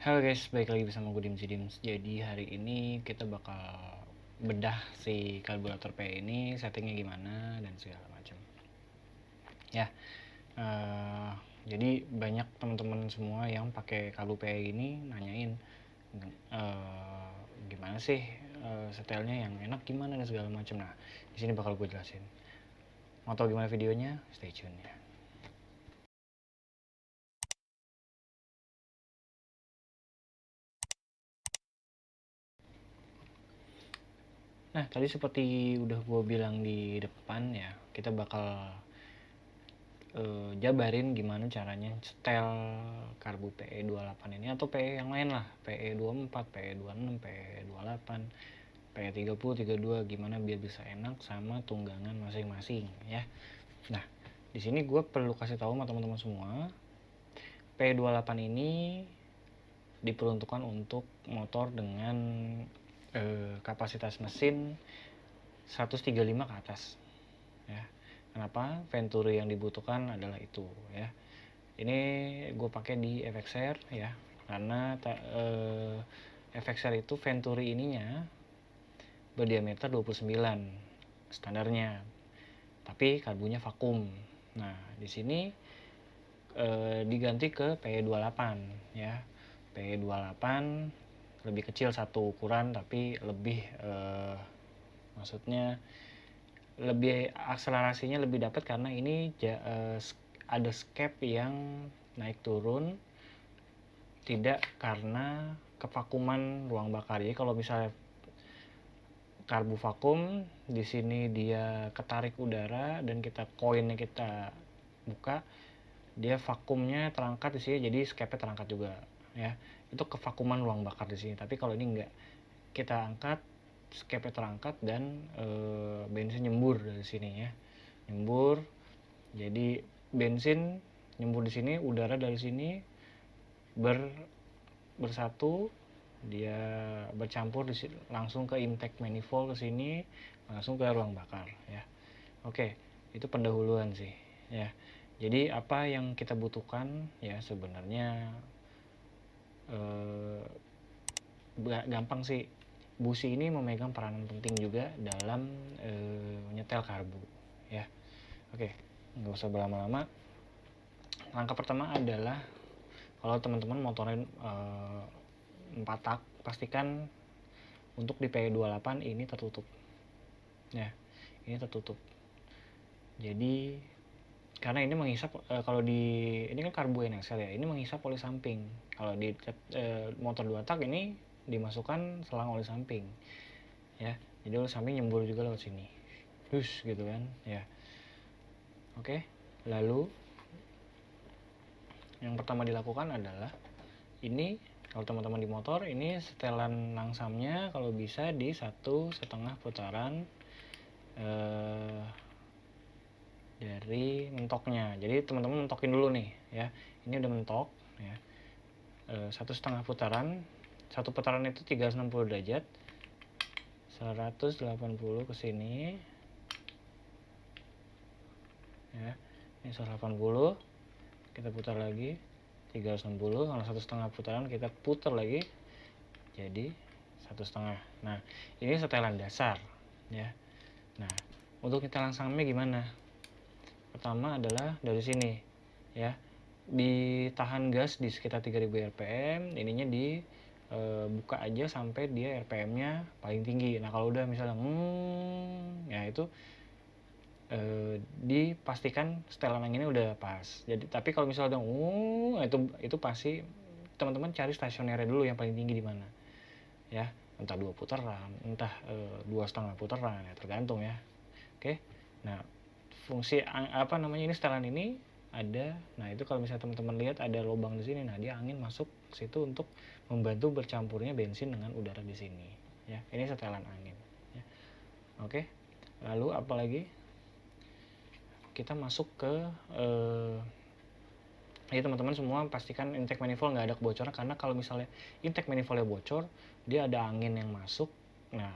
Halo guys, balik lagi bersama gue Dims. Jadi hari ini kita bakal bedah si karburator PE ini, settingnya gimana dan segala macam. Ya, jadi banyak teman-teman semua yang pakai karbu PE ini nanyain gimana sih setelnya yang enak gimana dan segala macam. Nah, di sini bakal gue jelasin. Mau tahu gimana videonya? Stay tune ya. Nah, tadi seperti udah gue bilang di depan ya, kita bakal jabarin gimana caranya setel karbu PE28 ini atau PE yang lain lah, PE24, PE26, PE28, PE30, 32, gimana biar bisa enak sama tunggangan masing-masing ya. Nah, di sini gue perlu kasih tahu sama teman-teman semua, PE28 ini diperuntukkan untuk motor dengan kapasitas mesin 135 ke atas ya. Kenapa? Venturi yang dibutuhkan adalah itu ya. Ini gue pakai di FXR ya, karena FXR itu venturi ininya berdiameter 29 standarnya, tapi karbunya vakum. Nah, di sini diganti ke PE28 ya. PE28 lebih kecil satu ukuran, tapi lebih maksudnya lebih akselerasinya lebih dapat karena ini ada skep yang naik turun, tidak karena kevakuman ruang bakar. Jadi kalau misalnya karbu vakum, di sini dia ketarik udara dan koinnya kita buka, dia vakumnya terangkat di sini, jadi skepnya terangkat juga ya. Itu kevakuman ruang bakar di sini. Tapi kalau ini enggak, kita angkat, skepnya terangkat dan bensin nyembur dari sini ya. Nyembur. Jadi bensin nyembur di sini, udara dari sini bersatu, dia bercampur langsung ke intake manifold ke sini, langsung ke ruang bakar ya. Oke, itu pendahuluan sih ya. Jadi apa yang kita butuhkan ya sebenarnya gampang sih. Busi ini memegang peranan penting juga dalam menyetel karbu ya. Oke, nggak usah berlama-lama. Langkah pertama adalah kalau teman-teman motorin 4 tak, pastikan untuk di PE28 ini tertutup ya. Ini tertutup, jadi karena ini menghisap kalau di ini kan karbu NXL ya, ini menghisap oli samping. Kalau di motor 2 tak ini dimasukkan selang oli samping ya, jadi oli samping nyembur juga lewat sini dus gitu kan ya. Oke, lalu yang pertama dilakukan adalah ini, kalau teman-teman di motor ini setelan langsamnya kalau bisa di 1,5 putaran dari mentoknya. Jadi teman-teman mentokin dulu nih ya, ini udah mentok ya, 1,5 putaran. Satu putaran itu 360 derajat, 180 ke sini ya. Ini 180, kita putar lagi 360, kalau 1,5 putaran kita putar lagi jadi 1,5. Nah, ini setelan dasar ya. Nah, untuk nyetel langsamnya gimana? Pertama adalah dari sini ya, ditahan gas di sekitar 3000 rpm, ininya buka aja sampai dia RPM-nya paling tinggi. Nah, kalau udah misalnya ya itu dipastikan setelan yang ini udah pas. Jadi tapi kalau misalnya udah itu pasti teman-teman cari stasionernya dulu yang paling tinggi di mana ya, entah 2 putaran, entah 2,5 putaran ya, tergantung ya. Oke, nah fungsi ini setelan ini ada. Nah, itu kalau misalnya teman-teman lihat ada lubang di sini, nah dia angin masuk situ untuk membantu bercampurnya bensin dengan udara di sini ya. Ini setelan angin ya. Oke, lalu apalagi kita masuk ke jadi teman-teman semua pastikan intake manifold nggak ada kebocoran, karena kalau misalnya intake manifoldnya bocor, dia ada angin yang masuk, nah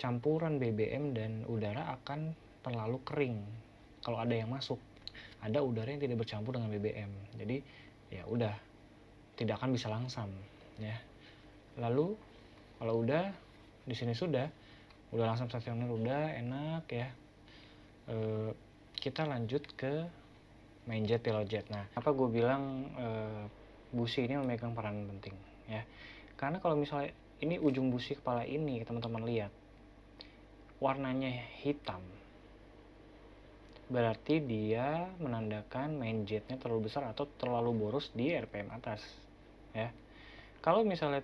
campuran BBM dan udara akan terlalu kering. Kalau ada yang masuk, ada udara yang tidak bercampur dengan BBM, jadi ya udah tidak akan bisa langsam ya. Lalu kalau udah di sini sudah langsung stasioner, udah enak ya. Kita lanjut ke main jet, pilot jet. Nah, apa gue bilang busi ini memegang peran penting ya, karena kalau misalnya ini ujung busi kepala ini teman-teman lihat warnanya hitam, berarti dia menandakan main jetnya terlalu besar atau terlalu boros di RPM atas ya. Kalau misalnya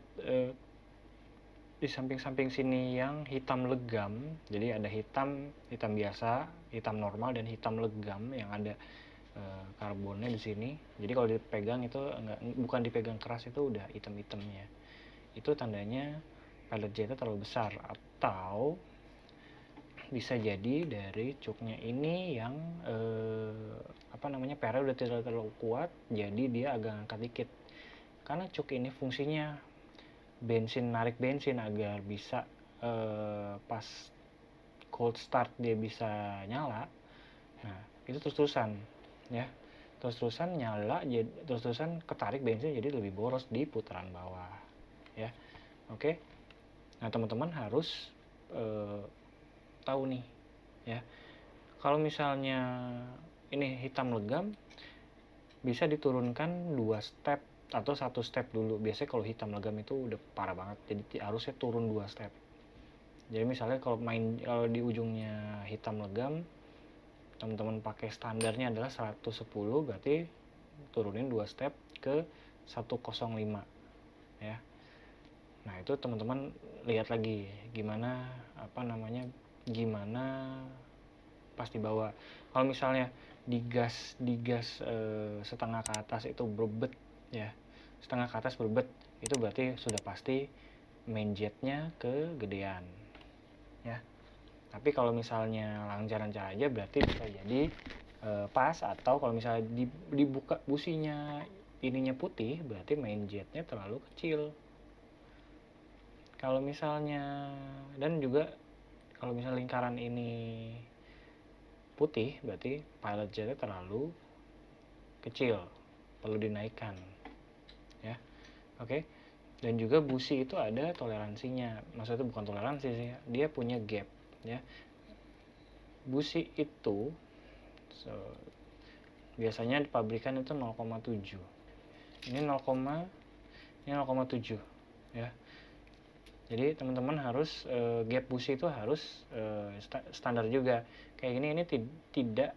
di samping-samping sini yang hitam legam, jadi ada hitam biasa, hitam normal, dan hitam legam yang ada karbonnya di sini. Jadi kalau dipegang itu bukan dipegang keras, itu udah hitam-hitamnya, itu tandanya pilot jetnya terlalu besar. Atau bisa jadi dari cuknya ini yang PR udah tidak terlalu kuat, jadi dia agak angkat dikit. Karena cuk ini fungsinya narik bensin agar bisa pas cold start dia bisa nyala. Nah, itu terus-terusan ya, terus-terusan nyala, jadi terus-terusan ketarik bensin, jadi lebih boros di putaran bawah ya. Oke. Nah, teman-teman harus tahu nih ya, kalau misalnya ini hitam legam bisa diturunkan 2 step atau 1 step dulu. Biasanya kalau hitam legam itu udah parah banget, jadi harusnya turun 2 step. Jadi misalnya kalau di ujungnya hitam legam, teman-teman pakai standarnya adalah 110, berarti turunin 2 step ke 105 ya. Nah, itu teman-teman lihat lagi gimana pas dibawa. Kalau misalnya digas setengah ke atas itu berbet ya, setengah ke atas berbet, itu berarti sudah pasti main jetnya kegedean ya. Tapi kalau misalnya lancar-lancar aja berarti bisa jadi pas. Atau kalau misalnya dibuka businya ininya putih, berarti main jetnya terlalu kecil. Kalau misalnya, dan juga kalau misalnya lingkaran ini putih, berarti pilot jetnya terlalu kecil, perlu dinaikkan ya. Oke. Dan juga busi itu ada toleransinya, maksudnya bukan toleransi sih, dia punya gap ya. Busi itu biasanya di pabrikan itu 0,7, ini 0,7 ya. Jadi teman-teman harus gap busi itu harus standar juga. Kayak gini, ini tidak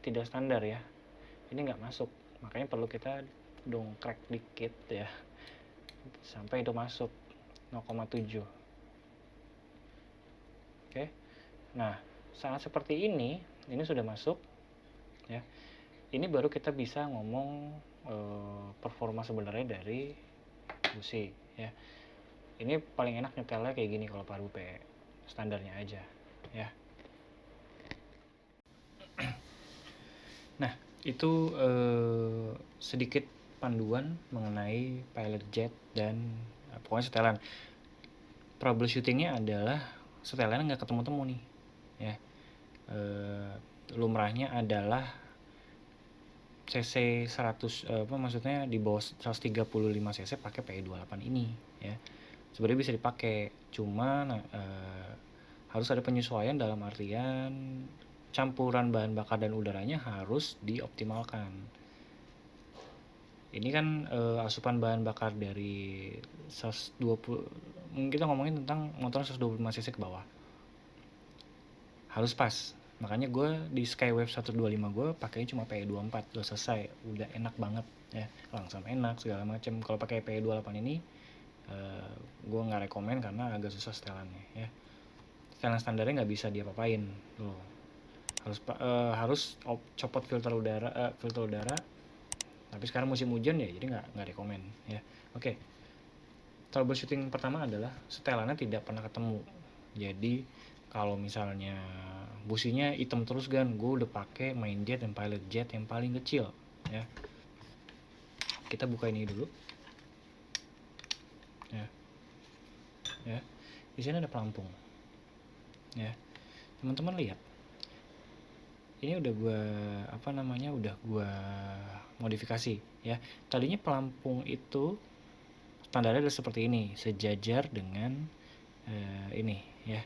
tidak standar ya. Ini nggak masuk, makanya perlu kita dongkrek dikit ya sampai itu masuk 0,7. Oke. Nah, saat seperti ini sudah masuk ya. Ini baru kita bisa ngomong performa sebenarnya dari busi ya. Ini paling enak nyetelnya kayak gini kalau paru PE standarnya aja ya. Nah, itu sedikit panduan mengenai pilot jet dan pokoknya setelan. Troubleshootingnya adalah setelannya nggak ketemu-temu nih ya. Lumrahnya adalah cc 100 maksudnya di bawah 135 cc pakai PE28 ini ya. Sebenarnya bisa dipakai, cuma harus ada penyesuaian dalam artian campuran bahan bakar dan udaranya harus dioptimalkan. Ini kan asupan bahan bakar dari 120, kita ngomongin tentang motor 125 cc ke bawah, harus pas. Makanya gue di Skywave 125 gue pakainya cuma PE24, udah selesai, udah enak banget ya, langsam enak segala macam. Kalau pakai PE28 ini gue nggak rekomen karena agak susah setelannya ya. Setelan standarnya nggak bisa diapa-apain loh, harus copot filter udara. Tapi sekarang musim hujan ya, jadi nggak rekomen ya. Oke. Troubleshooting pertama adalah setelannya tidak pernah ketemu. Jadi kalau misalnya businya hitam terus kan, gue udah pakai main jet dan pilot jet yang paling kecil ya. Kita buka ini dulu ya. Di sini ada pelampung ya, teman-teman lihat. Ini udah gue modifikasi ya. Tadinya pelampung itu standarnya adalah seperti ini, sejajar dengan ini ya.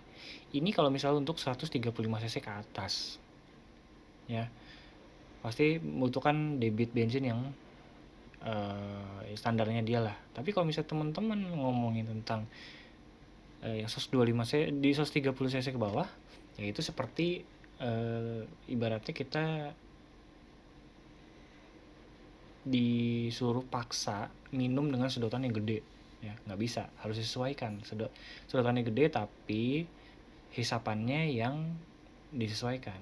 Ini kalau misalnya untuk 135 cc ke atas ya, pasti membutuhkan debit bensin yang standarnya dia lah. Tapi kalau misalnya teman-teman ngomongin tentang yang 125 cc di 130 cc ke bawah, ya itu seperti ibaratnya kita disuruh paksa minum dengan sedotan yang gede ya, nggak bisa, harus disesuaikan. Sedotannya gede tapi hisapannya yang disesuaikan,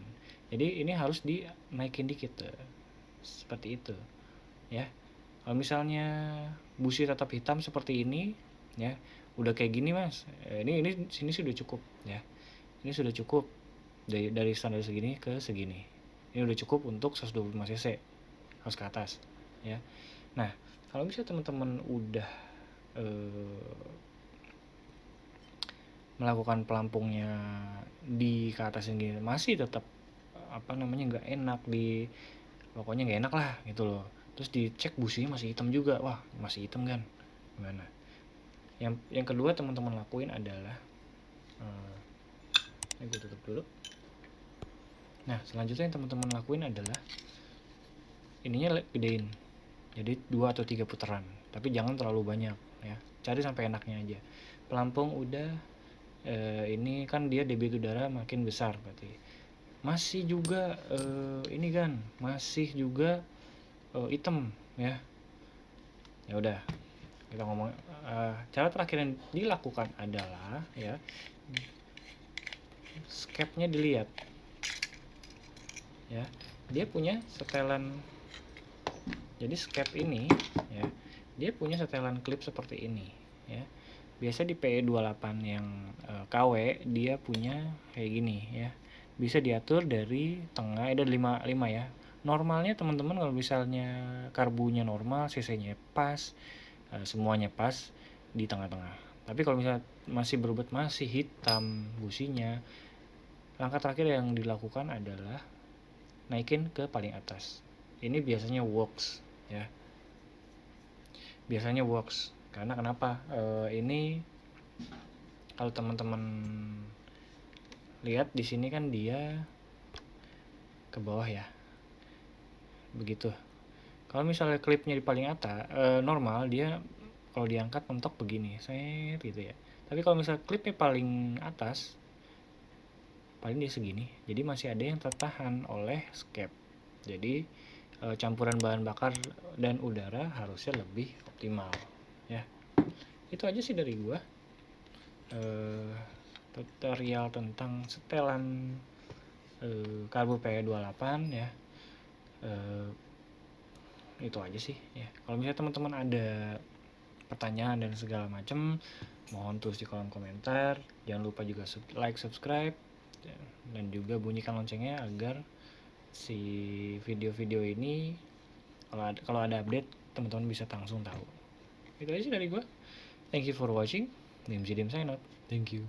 jadi ini harus dinaikin dikit tuh, seperti itu ya. Kalau misalnya busi tetap hitam seperti ini ya, udah kayak gini mas, ini sini sudah cukup ya, ini sudah cukup dari standar segini ke segini, ini udah cukup untuk 125 cc harus ke atas ya. Nah kalau misalnya teman-teman udah melakukan pelampungnya di ke atas yang gini masih tetap nggak enak, pokoknya nggak enak lah gitu loh, terus dicek businya masih hitam juga, wah masih hitam kan, gimana? Yang kedua teman-teman lakuin adalah ini gue tutup dulu. Nah selanjutnya yang teman-teman lakuin adalah ininya gedein jadi 2 atau 3 putaran, tapi jangan terlalu banyak ya, cari sampai enaknya aja. Pelampung udah ini kan dia debit udara makin besar, berarti masih juga ini kan masih juga hitam ya. Ya udah kita ngomong cara terakhir yang dilakukan adalah ya, skepnya dilihat ya, dia punya setelan. Jadi skep ini ya, dia punya setelan klip seperti ini ya. Biasa di PE28 yang KW dia punya kayak gini ya, bisa diatur dari tengah, ada 5 ya. Normalnya teman-teman kalau misalnya karbunya normal, cc-nya pas, semuanya pas di tengah-tengah. Tapi kalau misalnya masih berbet, masih hitam businya, langkah terakhir yang dilakukan adalah naikin ke paling atas. Ini biasanya works ya, biasanya works karena kenapa? Ini kalau teman-teman lihat di sini kan dia ke bawah ya, begitu. Kalau misalnya klipnya di paling atas normal, dia kalau diangkat mentok begini, set gitu ya. Tapi kalau misalnya klipnya paling atas, paling dia segini, jadi masih ada yang tertahan oleh skep. Jadi campuran bahan bakar dan udara harusnya lebih optimal ya. Itu aja sih dari gua, tutorial tentang setelan karbu PE28 ya. Itu aja sih ya. Kalau misalnya teman-teman ada pertanyaan dan segala macam, mohon tulis di kolom komentar. Jangan lupa juga like, subscribe, dan juga bunyikan loncengnya agar si video-video ini kalau ada update teman-teman bisa langsung tahu. Itu aja sih dari gue. Thank you for watching. Dim sign out. Thank you.